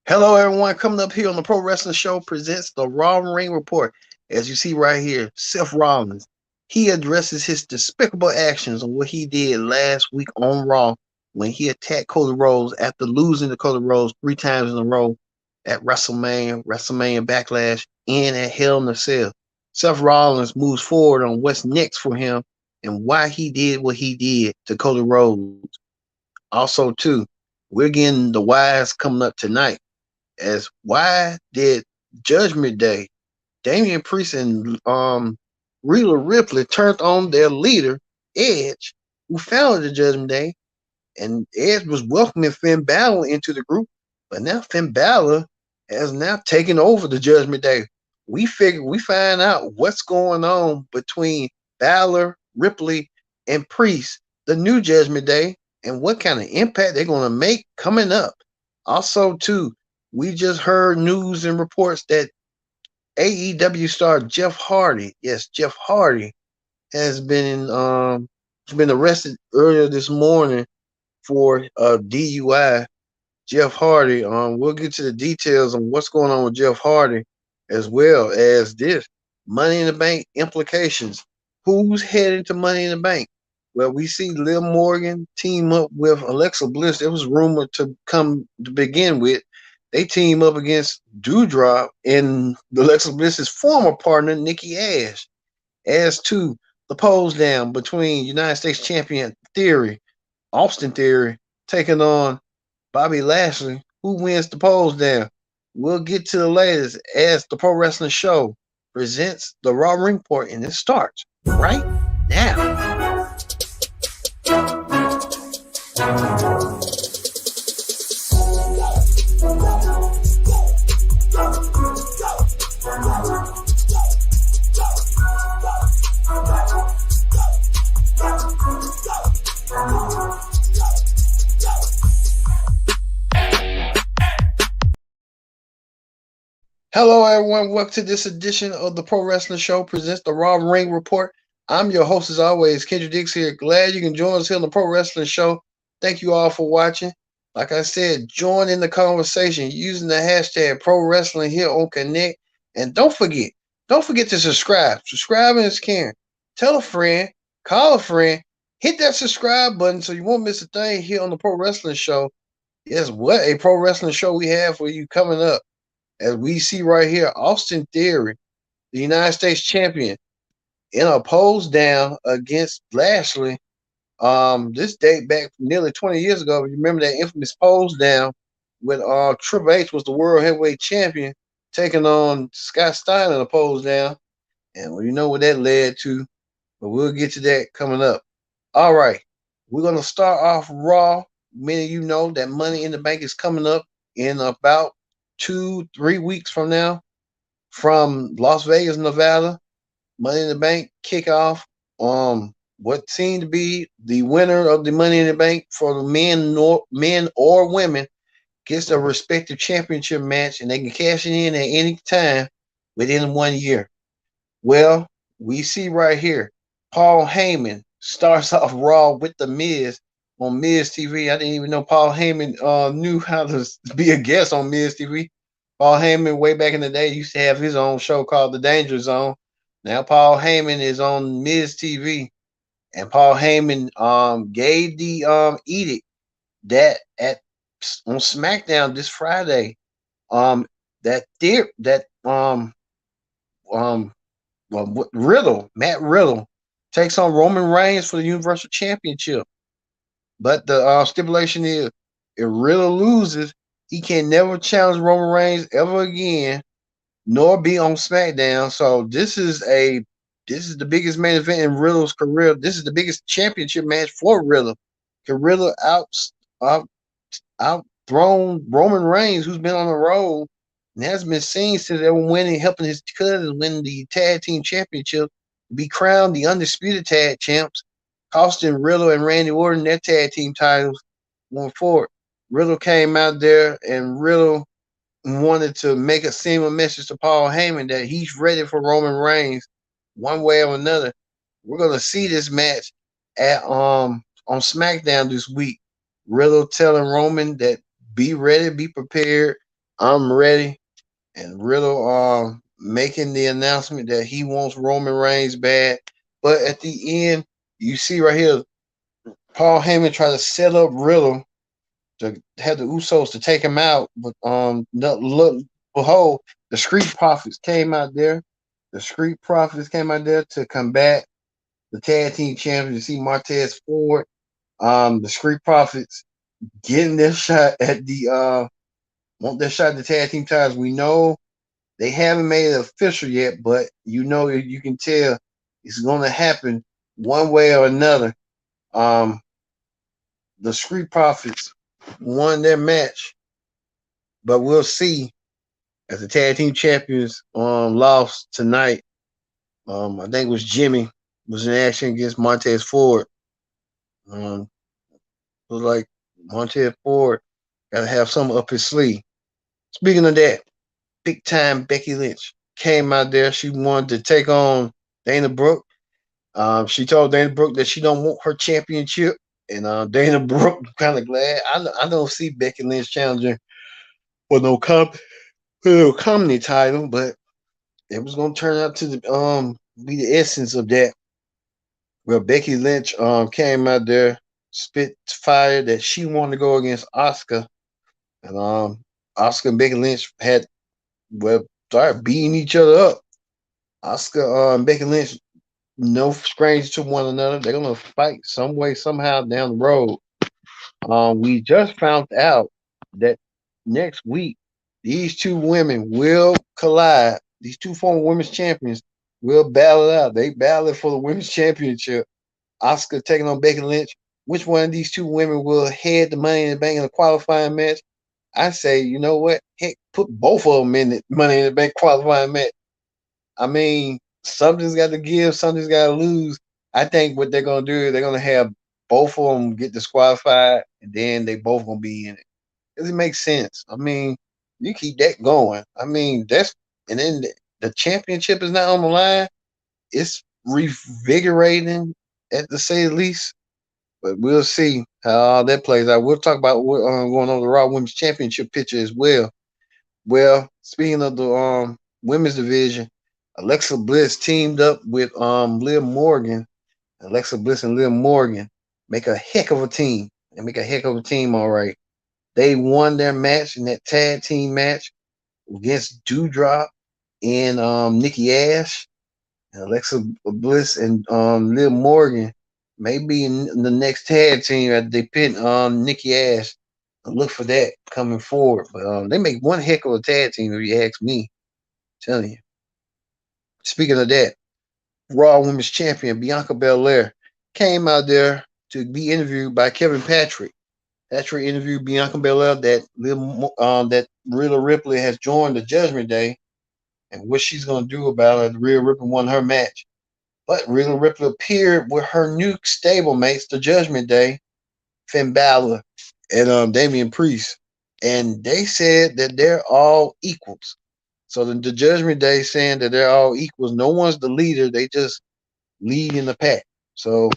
Hello, everyone. Coming up here on the Pro Wrestling Show presents the Raw Ring Report. As you see right here, Seth Rollins, he addresses his despicable actions on what he did last week on Raw when he attacked Cody Rhodes after losing to Cody Rhodes 3 times in a row at WrestleMania Backlash, and at Hell in a Cell. Seth Rollins moves forward on what's next for him and why he did what he did to Cody Rhodes. Also, too, we're getting the whys coming up tonight as why did Judgment Day, Damian Priest and Rhea Ripley turned on their leader, Edge, who founded the Judgment Day, and Edge was welcoming Finn Balor into the group, but now Finn Balor has now taken over the Judgment Day. We find out what's going on between Balor, Ripley, and Priest, the new Judgment Day, and what kind of impact they're going to make coming up. Also, too, we just heard news and reports that AEW star Jeff Hardy, yes, Jeff Hardy, has been arrested earlier this morning for DUI. Jeff Hardy. We'll get to the details on what's going on with Jeff Hardy, as well as this Money in the Bank implications. Who's heading to Money in the Bank? Well, we see Liv Morgan team up with Alexa Bliss. It was rumored to come to begin with. They team up against Doudrop and Alexa Bliss's former partner, Nikki Ash. As to the pose down between United States champion Theory, Austin Theory, taking on Bobby Lashley. Who wins the pose down? We'll get to the latest as the Pro Wrestling Show presents the Raw Ring Report, and it starts right now. Hello, everyone. Welcome to this edition of the Pro Wrestling Show presents the Raw Ring Report. I'm your host, as always, Kendra Dix here. Glad you can join us here on the Pro Wrestling Show. Thank you all for watching. Like I said, join in the conversation using the hashtag Pro Wrestling here on Connect. And don't forget to subscribe. Subscribing is caring. Tell a friend, call a friend, hit that subscribe button so you won't miss a thing here on the Pro Wrestling Show. Yes, what a Pro Wrestling Show we have for you coming up. As we see right here, Austin Theory, the United States champion, in a pose down against Lashley. This date back nearly 20 years ago. You remember that infamous pose down when Triple H was the world heavyweight champion, taking on Scott Steiner in a pose down. And you know what that led to, but we'll get to that coming up. All right, we're going to start off Raw. Many of you know that Money in the Bank is coming up in about 2-3 weeks from now from Las Vegas, Nevada. Money in the Bank kickoff. What seemed to be the winner of the Money in the Bank for the men or women gets a respective championship match, and they can cash it in at any time within 1 year. Well, we see right here, Paul Heyman starts off Raw with The Miz on Miz TV. I didn't even know Paul Heyman knew how to be a guest on Miz TV. Paul Heyman, way back in the day, used to have his own show called The Danger Zone. Now Paul Heyman is on Miz TV, and Paul Heyman gave the edict that on SmackDown this Friday, Matt Riddle takes on Roman Reigns for the Universal Championship. But the stipulation is, if Riddle loses, he can never challenge Roman Reigns ever again, nor be on SmackDown. So this is the biggest main event in Riddle's career. This is the biggest championship match for Riddle. Can Riddle outthrown Roman Reigns, who's been on the road and hasn't been seen since they were helping his cousins win the tag team championship, be crowned the undisputed tag champs, costing Riddle and Randy Orton their tag team titles going forward. Riddle came out there, and Riddle wanted to make a similar message to Paul Heyman that he's ready for Roman Reigns one way or another. We're gonna see this match at on SmackDown this week. Riddle telling Roman that be ready, be prepared. I'm ready. And Riddle making the announcement that he wants Roman Reigns bad. But at the end, you see right here, Paul Heyman try to set up Riddle to have the Usos to take him out. But look, behold, the Street Profits came out there. The Street Profits came out there to combat the tag team champions. You see Martez Ford, the Street Profits getting their shot at the want their shot at the tag team titles. We know they haven't made it official yet, but you can tell it's going to happen one way or another. Um, the Street Profits won their match, but we'll see as the tag team champions lost tonight. I think it was Jimmy was in action against Montez Ford. It was like Montez Ford got to have something up his sleeve. Speaking of that, big time Becky Lynch came out there. She wanted to take on Dana Brooke. She told Dana Brooke that she don't want her championship, and Dana Brooke kind of glad. I don't see Becky Lynch challenging for no comedy title, but it was gonna turn out to be the essence of that. Well, Becky Lynch came out there, spit fire that she wanted to go against Oscar, and Oscar and Becky Lynch had started beating each other up. Oscar and Becky Lynch no strange to one another. They're gonna fight some way, somehow down the road. We just found out that next week these two women will collide. These two former women's champions will battle it out. They battle for the women's championship. Oscar taking on Becky Lynch. Which one of these two women will head the Money in the Bank in a qualifying match? I say, you know what? Heck, put both of them in the Money in the Bank qualifying match. I mean, something's got to give, something's got to lose. I think what they're gonna do is they're gonna have both of them get disqualified, and then they both gonna be in it. Does it make sense? I mean, you keep that going. I mean, and then the championship is not on the line. It's revigorating, at the say the least. But we'll see how that plays out. We'll talk about going on the Raw Women's Championship picture as well. Well, speaking of the women's division, Alexa Bliss teamed up with Liv Morgan. Alexa Bliss and Liv Morgan make a heck of a team. They make a heck of a team, all right. They won their match in that tag team match against Doudrop and Nikki Ash. And Alexa Bliss and Liv Morgan may be in the next tag team after they pin Nikki Ash. Look for that coming forward. But they make one heck of a tag team if you ask me. I'm telling you. Speaking of that, Raw Women's Champion Bianca Belair came out there to be interviewed by Kevin Patrick. Patrick interviewed Bianca Belair that Rhea Ripley has joined the Judgment Day and what she's going to do about it. Rhea Ripley won her match. But Rhea Ripley appeared with her new stablemates, the Judgment Day, Finn Balor and Damian Priest. And they said that they're all equals. So the Judgment Day saying that they're all equals. No one's the leader. They just lead in the pack. So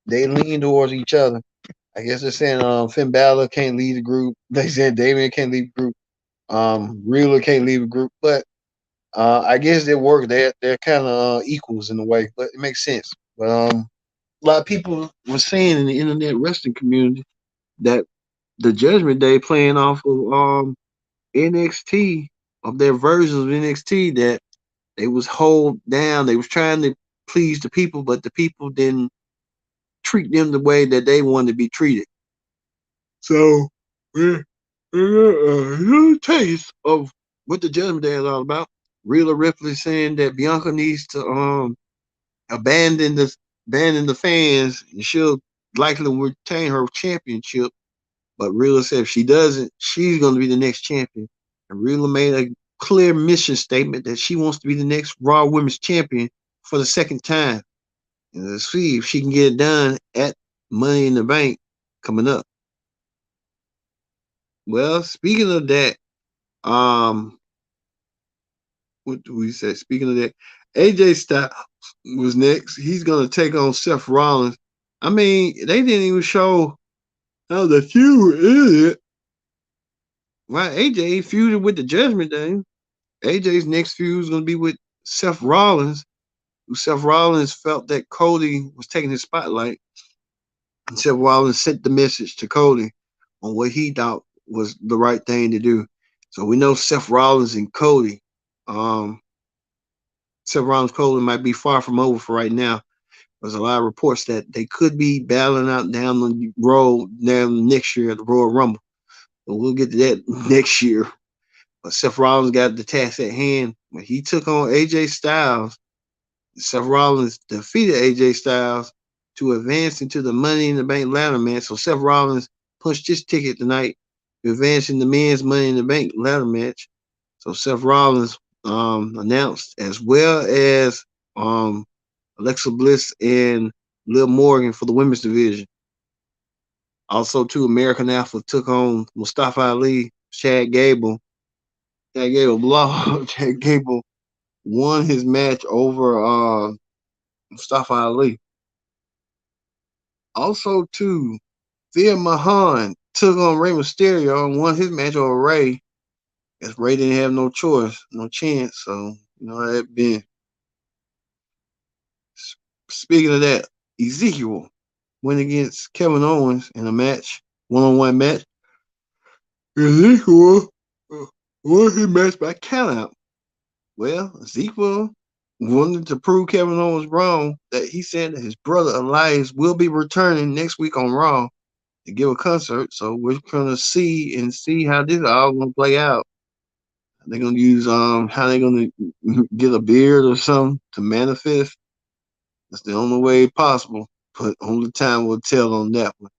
they lean towards each other. I guess they're saying Finn Balor can't lead the group. They said Damian can't lead the group. Rhea can't lead the group. But I guess they work. They're kind of equals in a way, but it makes sense. But a lot of people were saying in the internet wrestling community that the Judgment Day playing off of NXT, of their versions of NXT, that they was hold down. They was trying to please the people, but the people didn't treat them the way that they wanted to be treated. So we're a little taste of what the Judgment Day is all about. Rhea Ripley saying that Bianca needs to abandon the fans, and she'll likely retain her championship. But Rhea said if she doesn't, she's going to be the next champion. And Rhea made a clear mission statement that she wants to be the next Raw Women's Champion for the second time. And let's see if she can get it done at Money in the Bank coming up. Well, speaking of that, what do we say? Speaking of that, AJ Styles was next. He's gonna take on Seth Rollins. I mean, they didn't even show How the feud is it? Why AJ feuded with the Judgment Day? AJ's next feud is gonna be with Seth Rollins. Seth Rollins felt that Cody was taking his spotlight. And Seth Rollins sent the message to Cody on what he thought was the right thing to do. So we know Seth Rollins and Cody. Um, Seth Rollins Cody might be far from over for right now. There's a lot of reports that they could be battling out down the road down next year at the Royal Rumble. But we'll get to that next year. But Seth Rollins got the task at hand. When he took on AJ Styles, Seth Rollins defeated AJ Styles to advance into the Money in the Bank ladder match. So Seth Rollins punched his ticket tonight to advance in the men's Money in the Bank ladder match. So Seth Rollins announced, as well as Alexa Bliss and Liv Morgan for the women's division. Also, too, American Alpha took on Mustafa Ali, Chad Gable. Chad Gable lost. Chad Gable won his match over Mustafa Ali. Also, too, Thea Mahan took on Rey Mysterio and won his match over Rey. As Rey didn't have no choice, no chance. So, you know how that been. Speaking of that, Ezekiel went against Kevin Owens in a match, one-on-one match. Ezekiel won his match by countout. Well, Ezekiel wanted to prove Kevin Owens wrong that he said that his brother Elias will be returning next week on Raw to give a concert. So we're gonna see how this all gonna play out. They're gonna use how they gonna get a beard or something to manifest. That's the only way possible. But only time will tell on that one.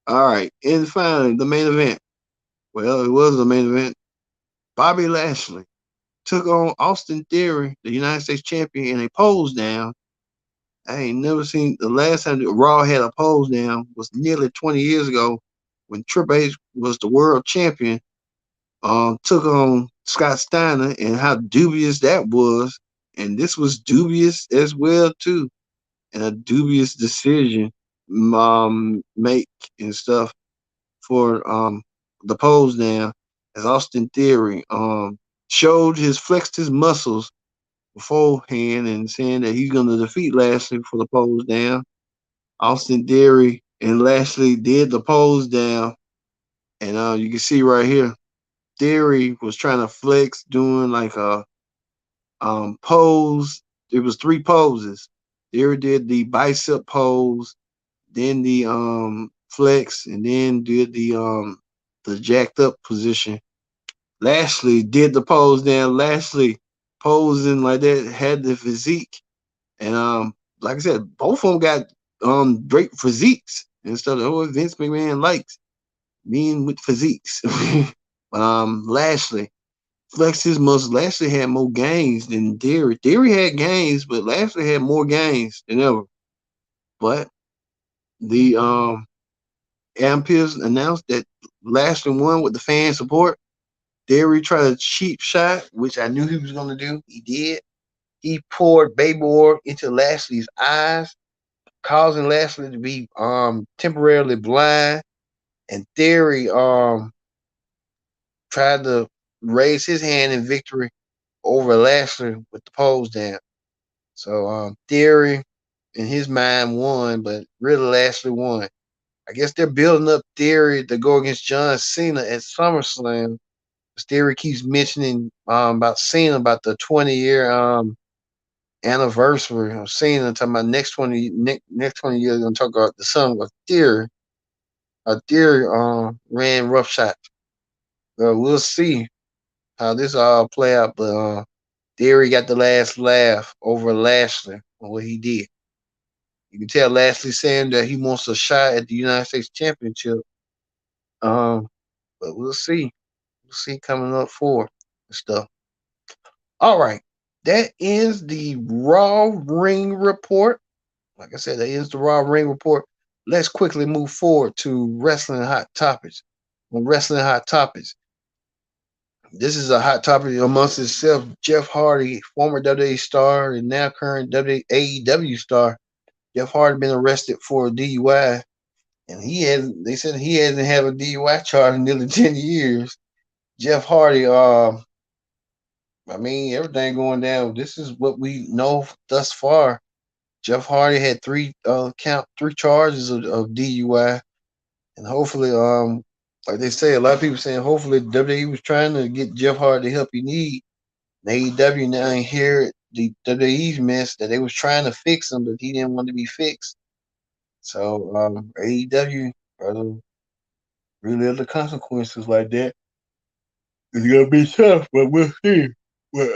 All right, and finally the main event. Well, it was the main event. Bobby Lashley took on Austin Theory, the United States champion, in a pose down. I ain't never seen the last time that Raw had a pose down was nearly 20 years ago when Triple H was the world champion. Took on Scott Steiner and how dubious that was. And this was dubious as well too. And a dubious decision make and stuff for the pose down as Austin Theory flexed his muscles beforehand and saying that he's gonna defeat Lashley for the pose down. Austin Theory and Lashley did the pose down, and you can see right here, Theory was trying to flex, doing like a pose. It was three poses. Theory did the bicep pose, then the flex, and then did the jacked up position. Lashley did the pose down. Lashley posing like that had the physique, and like I said, both of them got great physiques and stuff. Oh, Vince McMahon likes men with physiques. But Lashley flexed his muscles. Lashley had more gains than Theory. Theory had gains, but Lashley had more gains than ever. But the Amperes announced that Lashley won with the fan support. Theory tried a cheap shot, which I knew he was going to do. He did. He poured baby oil into Lashley's eyes, causing Lashley to be temporarily blind. And Theory tried to raise his hand in victory over Lashley with the pose down. So Theory in his mind won, but really Lashley won. I guess they're building up Theory to go against John Cena at SummerSlam. Theory keeps mentioning about Cena, about the 20-year anniversary of Cena, talking about next 20 years, gonna talk about the son of Theory. Theory ran roughshod. We'll see how this all play out, but Theory got the last laugh over Lashley on what he did. You can tell Lashley saying that he wants a shot at the United States Championship. But we'll see. We'll see coming up forward and stuff. All right. That ends the Raw Ring Report. Like I said, that ends the Raw Ring Report. Let's quickly move forward to Wrestling Hot Topics. On Wrestling Hot Topics, this is a hot topic amongst itself. Jeff Hardy, former WWE star and now current AEW star. Jeff Hardy been arrested for DUI. and they said he hasn't had a DUI charge in nearly 10 years. Jeff Hardy, I mean, everything going down. This is what we know thus far. Jeff Hardy had three charges of DUI, and hopefully, like they say, a lot of people saying hopefully WWE was trying to get Jeff Hardy the help he need. And AEW now inherit the WWE's mess that they was trying to fix him, but he didn't want to be fixed. So AEW really the consequences like that. It's gonna be tough, but we'll see. With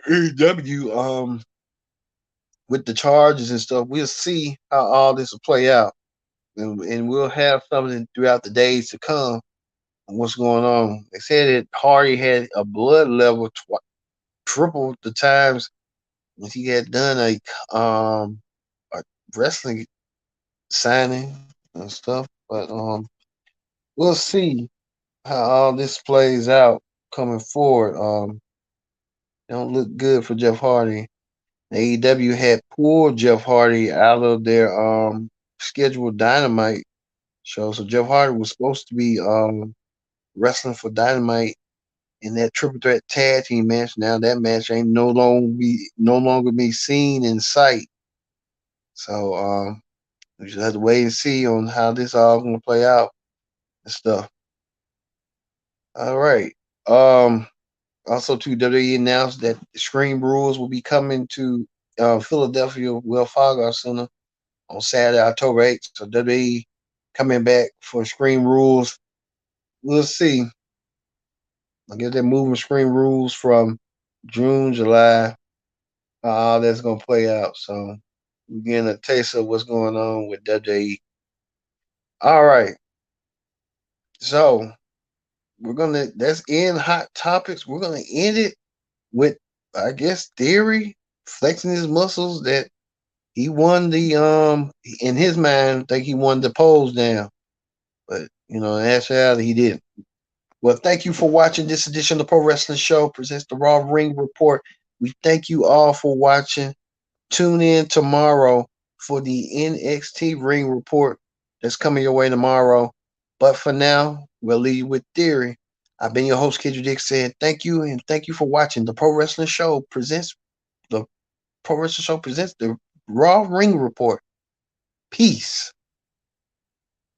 AEW, with the charges and stuff, we'll see how all this will play out, and we'll have something throughout the days to come on what's going on. They said that Hardy had a blood level triple the times when he had done a wrestling signing and stuff, but we'll see how all this plays out coming forward. Don't look good for Jeff Hardy. AEW had pulled Jeff Hardy out of their scheduled Dynamite show. So Jeff Hardy was supposed to be wrestling for Dynamite in that triple threat tag team match. Now that match ain't no longer be seen in sight. So we just have to wait and see on how this all gonna play out and stuff. All right. Also, too, WWE announced that Scream Rules will be coming to Philadelphia Wells Fargo Center on Saturday, October 8th. So WWE coming back for Scream Rules. We'll see. I guess they're moving Scream Rules from June, July. How all that's gonna play out. So we're getting a taste of what's going on with WWE. All right. So that's in hot topics. We're gonna end it with, I guess, Theory flexing his muscles that he won the in his mind, I think he won the polls down. But in actuality he didn't. Well, thank you for watching this edition of the Pro Wrestling Show presents the Raw Ring Report. We thank you all for watching. Tune in tomorrow for the NXT Ring Report that's coming your way tomorrow. But for now, we'll leave you with Theory. I've been your host, Kendrick Dick, saying thank you, and thank you for watching. The Pro Wrestling Show presents the Raw Ring Report. Peace.